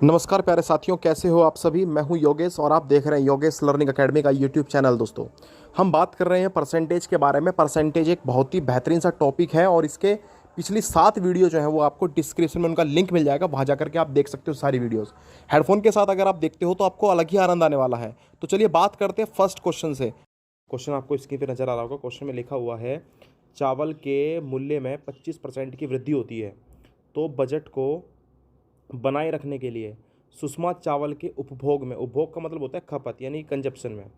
नमस्कार प्यारे साथियों, कैसे हो आप सभी। मैं हूं योगेश और आप देख रहे हैं योगेश लर्निंग एकेडमी का यूट्यूब चैनल। दोस्तों, हम बात कर रहे हैं परसेंटेज के बारे में। परसेंटेज एक बहुत ही बेहतरीन सा टॉपिक है और इसके पिछली 7 वीडियो जो है वो आपको डिस्क्रिप्शन में उनका लिंक मिल जाएगा, वहाँ जा करके आप देख सकते हो सारी वीडियोस। हेडफोन के साथ अगर आप देखते हो तो आपको अलग ही आनंद आने वाला है। तो चलिए बात करते हैं फर्स्ट क्वेश्चन से। क्वेश्चन आपको स्क्रीन पर नजर आ रहा होगा। क्वेश्चन में लिखा हुआ है, चावल के मूल्य में 25% की वृद्धि होती है, तो बजट को बनाए रखने के लिए सुषमा चावल के उपभोग में, उपभोग का मतलब होता है खपत यानी कंजप्शन में,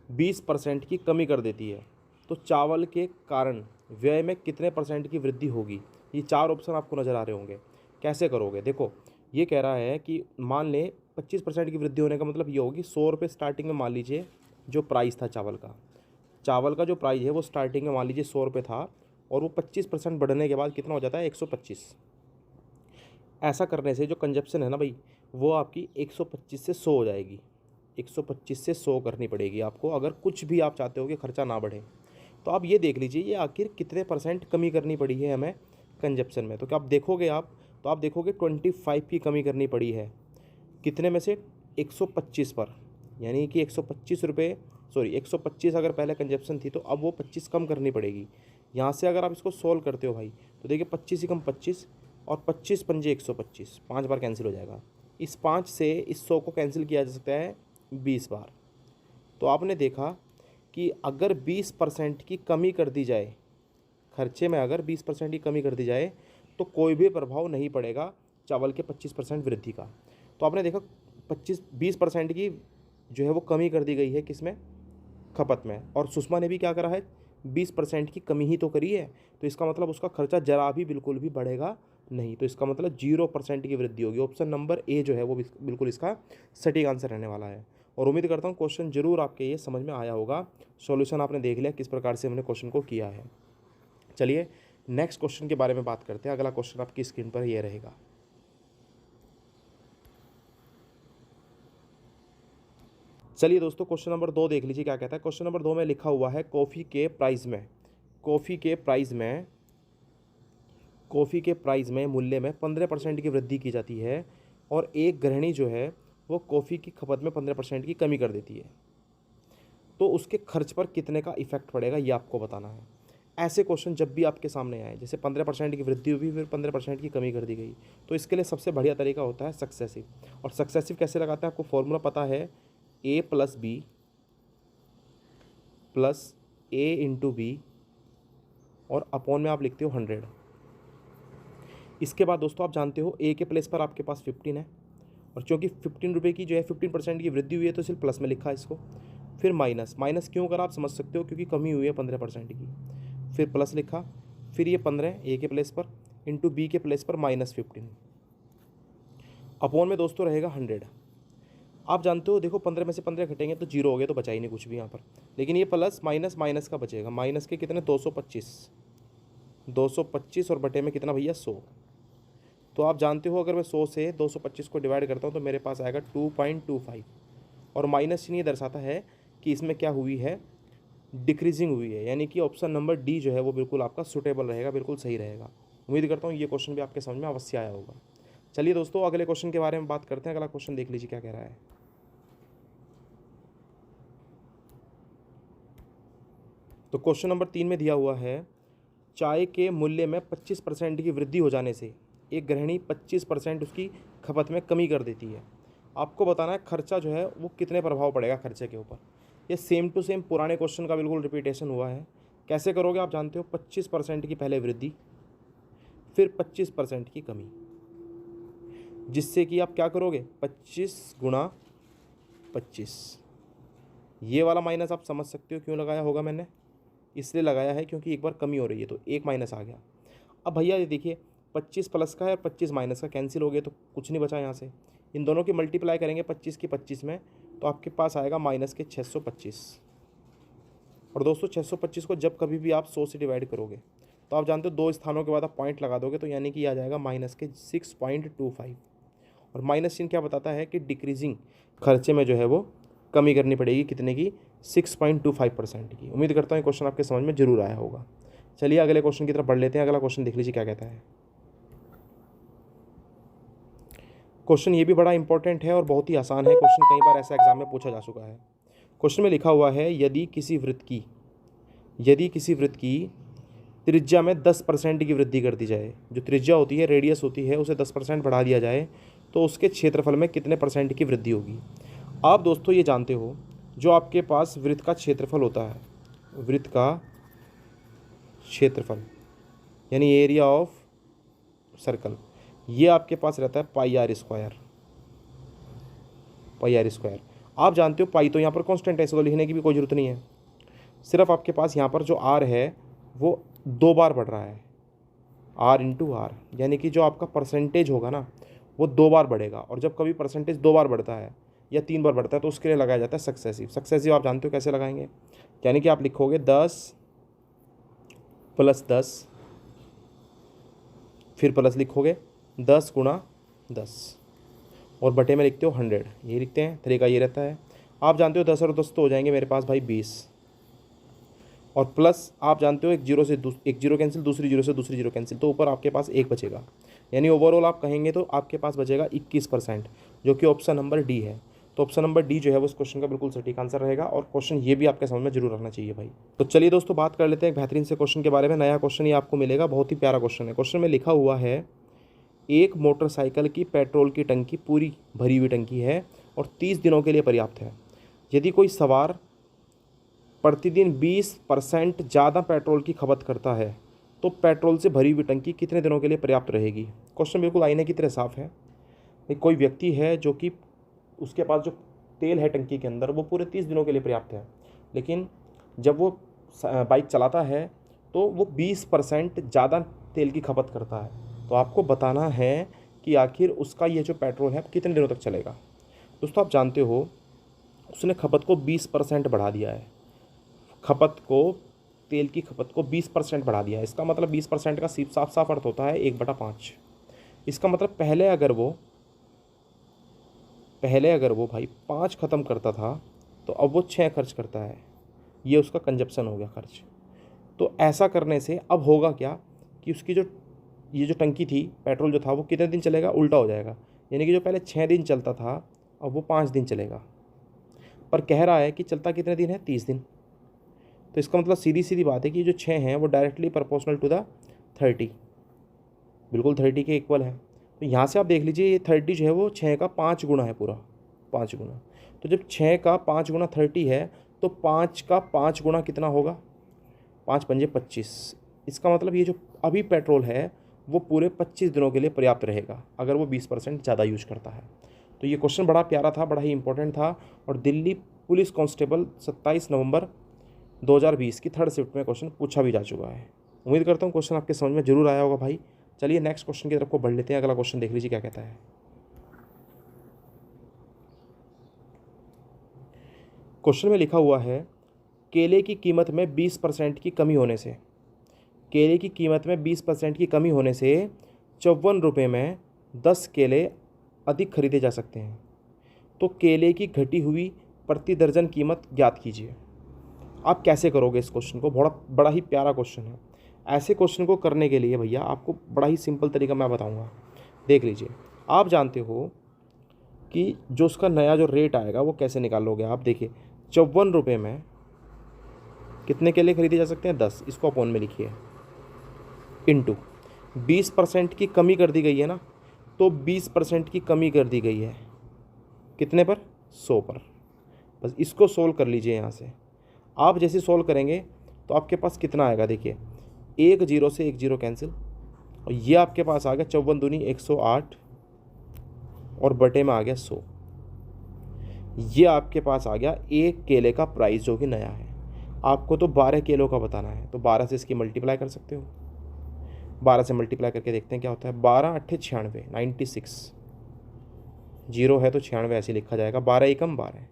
20% की कमी कर देती है। तो चावल के कारण व्यय में कितने परसेंट की वृद्धि होगी। ये 4 ऑप्शन आपको नज़र आ रहे होंगे। कैसे करोगे, देखो ये कह रहा है कि मान लें 25% की वृद्धि होने का मतलब ये होगी 100 रुपये स्टार्टिंग में मान लीजिए जो प्राइस था चावल का जो प्राइस है वो स्टार्टिंग में मान लीजिए 100 रुपये था, और वो 25% बढ़ने के बाद कितना हो जाता है 125। ऐसा करने से जो कंजप्शन है ना भाई, वो आपकी 125 से 100 हो जाएगी। 125 से 100 करनी पड़ेगी आपको, अगर कुछ भी आप चाहते हो कि खर्चा ना बढ़े। तो आप ये देख लीजिए ये आखिर कितने परसेंट कमी करनी पड़ी है हमें कंजप्शन में। तो क्या आप देखोगे, तो आप देखोगे 25 की कमी करनी पड़ी है। कितने में से 125 पर, यानी कि 125 रुपये, सॉरी 125 अगर पहले कंजप्शन थी तो अब वो 25 कम करनी पड़ेगी। यहाँ से अगर आप इसको सोल्व करते हो भाई, तो देखिए 25 ही कम 25 और 25 पंजे 125, 5 बार कैंसिल हो जाएगा। इस 5 से इस 100 को कैंसिल किया जा सकता है 20 बार। तो आपने देखा कि अगर 20% की कमी कर दी जाए, खर्चे में अगर 20% की कमी कर दी जाए तो कोई भी प्रभाव नहीं पड़ेगा चावल के 25% वृद्धि का। तो आपने देखा 20% की जो है वो कमी कर दी गई है किसमें, खपत में। और सुषमा ने भी क्या करा है, 20% की कमी ही तो करी है। तो इसका मतलब उसका खर्चा जरा भी बिल्कुल भी बढ़ेगा नहीं। तो इसका मतलब 0% की वृद्धि होगी। ऑप्शन नंबर ए जो है वो बिल्कुल इसका सटीक आंसर रहने वाला है। और उम्मीद करता हूँ क्वेश्चन जरूर आपके ये समझ में आया होगा। सॉल्यूशन आपने देख लिया किस प्रकार से हमने क्वेश्चन को किया है। चलिए नेक्स्ट क्वेश्चन के बारे में बात करते हैं। अगला क्वेश्चन आपकी स्क्रीन पर ये रहेगा। चलिए दोस्तों, क्वेश्चन नंबर 2 देख लीजिए क्या कहता है। क्वेश्चन नंबर 2 में लिखा हुआ है, कॉफ़ी के प्राइस में मूल्य में 15% की वृद्धि की जाती है, और एक गृहिणी जो है वो कॉफ़ी की खपत में 15% की कमी कर देती है। तो उसके खर्च पर कितने का इफेक्ट पड़ेगा ये आपको बताना है। ऐसे क्वेश्चन जब भी आपके सामने आए, जैसे 15% की वृद्धि हुई फिर 15% की कमी कर दी गई, तो इसके लिए सबसे बढ़िया तरीका होता है सक्सेसिव। और सक्सेसिव कैसे लगाते हैं, आपको फॉर्मूला पता है, a plus B plus A into B और अपॉन में आप लिखते हो 100। इसके बाद दोस्तों आप जानते हो ए के प्लेस पर आपके पास 15 है, और क्योंकि 15 रुपये की जो है 15% की वृद्धि हुई है तो सिर्फ प्लस में लिखा है इसको। फिर माइनस क्यों करा आप समझ सकते हो, क्योंकि कमी हुई है 15% की। फिर प्लस लिखा, फिर ये 15 ए के प्लेस पर इंटू बी के प्लेस पर -15, अपॉन में दोस्तों रहेगा 100। आप जानते हो देखो 15 में से 15 घटेंगे तो 0 हो गया, तो बचा ही नहीं कुछ भी यहाँ पर। लेकिन ये प्लस माइनस माइनस का बचेगा, माइनस के कितने 225 और बटे में कितना भैया 100। तो आप जानते हो अगर मैं 100 से 225 को डिवाइड करता हूँ तो मेरे पास आएगा 2.25। और माइनस चिन्ह ये दर्शाता है कि इसमें क्या हुई है, डिक्रीजिंग हुई है। यानी कि ऑप्शन नंबर डी जो है वो बिल्कुल आपका सुटेबल रहेगा, बिल्कुल सही रहेगा। उम्मीद करता हूँ ये क्वेश्चन भी आपके समझ में अवश्य आया होगा। चलिए दोस्तों अगले क्वेश्चन के बारे में बात करते हैं। अगला क्वेश्चन देख लीजिए क्या कह रहा है। तो क्वेश्चन नंबर 3 में दिया हुआ है, चाय के मूल्य में 25% की वृद्धि हो जाने से एक गृहिणी 25% उसकी खपत में कमी कर देती है। आपको बताना है खर्चा जो है वो कितने प्रभाव पड़ेगा खर्चे के ऊपर। ये सेम टू सेम पुराने क्वेश्चन का बिल्कुल रिपीटेशन हुआ है। कैसे करोगे आप जानते हो, 25% की पहले वृद्धि फिर 25% की कमी, जिससे कि आप क्या करोगे 25 गुणा 25। ये वाला माइनस आप समझ सकते हो क्यों लगाया होगा मैंने, इसलिए लगाया है क्योंकि एक बार कमी हो रही है तो एक माइनस आ गया। अब भैया ये देखिए 25 प्लस का है और 25 माइनस का, कैंसिल हो गया तो कुछ नहीं बचा यहाँ से। इन दोनों की मल्टीप्लाई करेंगे 25 की 25 में, तो आपके पास आएगा माइनस के 625। और दोस्तों 625 को जब कभी भी आप 100 से डिवाइड करोगे तो आप जानते हो 2 स्थानों के बाद आप पॉइंट लगा दोगे, तो यानी कि आ जाएगा माइनस के 6.25। और माइनस चिन्ह क्या बताता है कि डिक्रीजिंग, खर्चे में जो है वो कमी करनी पड़ेगी कितने की, 6.25% की। उम्मीद करता हूँ ये क्वेश्चन आपके समझ में जरूर आया होगा। चलिए अगले क्वेश्चन की तरफ बढ़ लेते हैं। अगला क्वेश्चन देख लीजिए क्या कहता है। क्वेश्चन ये भी बड़ा इंपॉर्टेंट है और बहुत ही आसान है। क्वेश्चन कई बार ऐसा एग्जाम में पूछा जा चुका है। क्वेश्चन में लिखा हुआ है यदि किसी वृत्त की त्रिज्या में 10% की वृद्धि कर दी जाए, जो त्रिज्या होती है, रेडियस होती है, उसे 10% बढ़ा दिया जाए तो उसके क्षेत्रफल में कितने % की वृद्धि होगी। आप दोस्तों ये जानते हो, जो आपके पास वृत्त का क्षेत्रफल होता है, वृत्त का क्षेत्रफल यानी एरिया ऑफ सर्कल, ये आपके पास रहता है पाई आर स्क्वायर। आप जानते हो पाई तो यहाँ पर कांस्टेंट है, इसको लिखने की भी कोई ज़रूरत नहीं है। सिर्फ आपके पास यहाँ पर जो आर है वो 2 बार बढ़ रहा है, आर इंटू आर, यानी कि जो आपका परसेंटेज होगा ना वो 2 बार बढ़ेगा। और जब कभी परसेंटेज 2 बार बढ़ता है या 3 बार बढ़ता है तो उसके लिए लगाया जाता है सक्सेसिव। आप जानते हो कैसे लगाएंगे, यानी कि आप लिखोगे 10 + 10, फिर प्लस लिखोगे 10 × 10 और बटे में लिखते हो 100, ये लिखते हैं, तरीका ये रहता है। आप जानते हो 10 और 10 तो हो जाएंगे मेरे पास भाई 20, और प्लस आप जानते हो एक जीरो कैंसिल, दूसरी जीरो कैंसिल, तो ऊपर आपके पास 1 बचेगा, यानी ओवरऑल आप कहेंगे तो आपके पास बचेगा 21%, जो कि ऑप्शन नंबर डी है। तो ऑप्शन नंबर डी जो है वो इस क्वेश्चन का बिल्कुल सटीक आंसर रहेगा। और क्वेश्चन ये भी आपके समझ में जरूर रखना चाहिए भाई। तो चलिए दोस्तों बात कर लेते हैं एक बेहतरीन से क्वेश्चन के बारे में। नया क्वेश्चन ये आपको मिलेगा, बहुत ही प्यारा क्वेश्चन है। क्वेश्चन में लिखा हुआ है एक मोटरसाइकिल की पेट्रोल की टंकी पूरी भरी हुई टंकी है और 30 दिनों के लिए पर्याप्त है। यदि कोई सवार प्रतिदिन 20% ज़्यादा पेट्रोल की खपत करता है तो पेट्रोल से भरी हुई टंकी कितने दिनों के लिए पर्याप्त रहेगी। क्वेश्चन बिल्कुल आईने की तरह साफ है। कोई व्यक्ति है जो कि उसके पास जो तेल है टंकी के अंदर वो पूरे 30 दिनों के लिए पर्याप्त है, लेकिन जब वो बाइक चलाता है तो वो 20% ज़्यादा तेल की खपत करता है। तो आपको बताना है कि आखिर उसका ये जो पेट्रोल है कितने दिनों तक चलेगा। दोस्तों आप जानते हो उसने खपत को 20% बढ़ा दिया है, तेल की खपत को 20% बढ़ा दिया है। इसका मतलब 20% का साफ अर्थ होता है 1/5। इसका मतलब पहले अगर वो भाई 5 ख़त्म करता था तो अब वो 6 खर्च करता है, ये उसका कंजप्शन हो गया खर्च। तो ऐसा करने से अब होगा क्या कि उसकी ये जो टंकी थी, पेट्रोल जो था वो कितने दिन चलेगा, उल्टा हो जाएगा, यानी कि जो पहले 6 दिन चलता था अब वो 5 दिन चलेगा। पर कह रहा है कि चलता कितने दिन है, 30 दिन। तो इसका मतलब सीधी बात है कि जो 6 हैं वो डायरेक्टली प्रोपोर्शनल टू द 30, बिल्कुल 30 के इक्वल है। तो यहाँ से आप देख लीजिए ये 30 जो है वो 6 का 5 गुना है, पूरा 5 गुना। तो जब 6 का 5 गुना 30 है तो 5 का 5 गुना कितना होगा, 5 × 5 = 25। इसका मतलब ये जो अभी पेट्रोल है वो पूरे 25 दिनों के लिए पर्याप्त रहेगा अगर वो 20% ज़्यादा यूज करता है। तो ये क्वेश्चन बड़ा प्यारा था, बड़ा ही इंपॉर्टेंट था, और दिल्ली पुलिस कांस्टेबल 27 नवंबर 2020 की 3rd शिफ्ट में क्वेश्चन पूछा भी जा चुका है। उम्मीद करता हूँ क्वेश्चन आपके समझ में जरूर आया होगा भाई। चलिए नेक्स्ट क्वेश्चन की तरफ को बढ़ लेते हैं। अगला क्वेश्चन देख लीजिए क्या कहता है। क्वेश्चन में लिखा हुआ है केले की कीमत में 20% की कमी होने से 54 रुपये में 10 केले अधिक खरीदे जा सकते हैं। तो केले की घटी हुई प्रति दर्जन कीमत ज्ञात कीजिए। आप कैसे करोगे इस क्वेश्चन को, बड़ा ही प्यारा क्वेश्चन है। ऐसे क्वेश्चन को करने के लिए भैया आपको बड़ा ही सिंपल तरीका मैं बताऊंगा, देख लीजिए। आप जानते हो कि जो उसका नया जो रेट आएगा वो कैसे निकालोगे। आप देखिए 54 रुपये में कितने केले खरीदे जा सकते हैं, 10, इसको अपॉन में लिखिए, इंटू 20% की कमी कर दी गई है ना, तो 20% की कमी कर दी गई है कितने पर, 100 पर। बस इसको सोल्व कर लीजिए। यहाँ से आप जैसे सोल्व करेंगे तो आपके पास कितना आएगा, देखिए 1 0 से 1 0 कैंसिल, और ये आपके पास आ गया 54 दूनी 108 और बटे में आ गया 100। ये आपके पास आ गया एक केले का प्राइस जो कि नया है। आपको तो 12 किलो का बताना है, तो 12 से इसकी मल्टीप्लाई कर सकते हो। 12 से मल्टीप्लाई करके देखते हैं क्या होता है। 12 × 8 = 96, 96, जीरो है तो 96 ऐसे लिखा जाएगा। 12 एकम 12,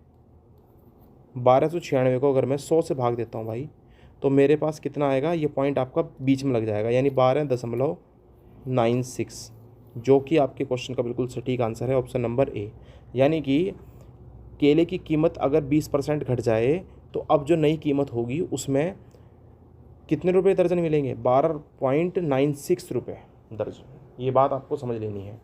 1296 को अगर मैं 100 से भाग देता हूँ भाई तो मेरे पास कितना आएगा, ये पॉइंट आपका बीच में लग जाएगा, यानी 12.96, जो कि आपके क्वेश्चन का बिल्कुल सटीक आंसर है, ऑप्शन नंबर ए। यानी कि केले की कीमत अगर 20% घट जाए तो अब जो नई कीमत होगी उसमें कितने रुपए दर्जन मिलेंगे, 12.96 रुपये दर्जन। ये बात आपको समझ लेनी है।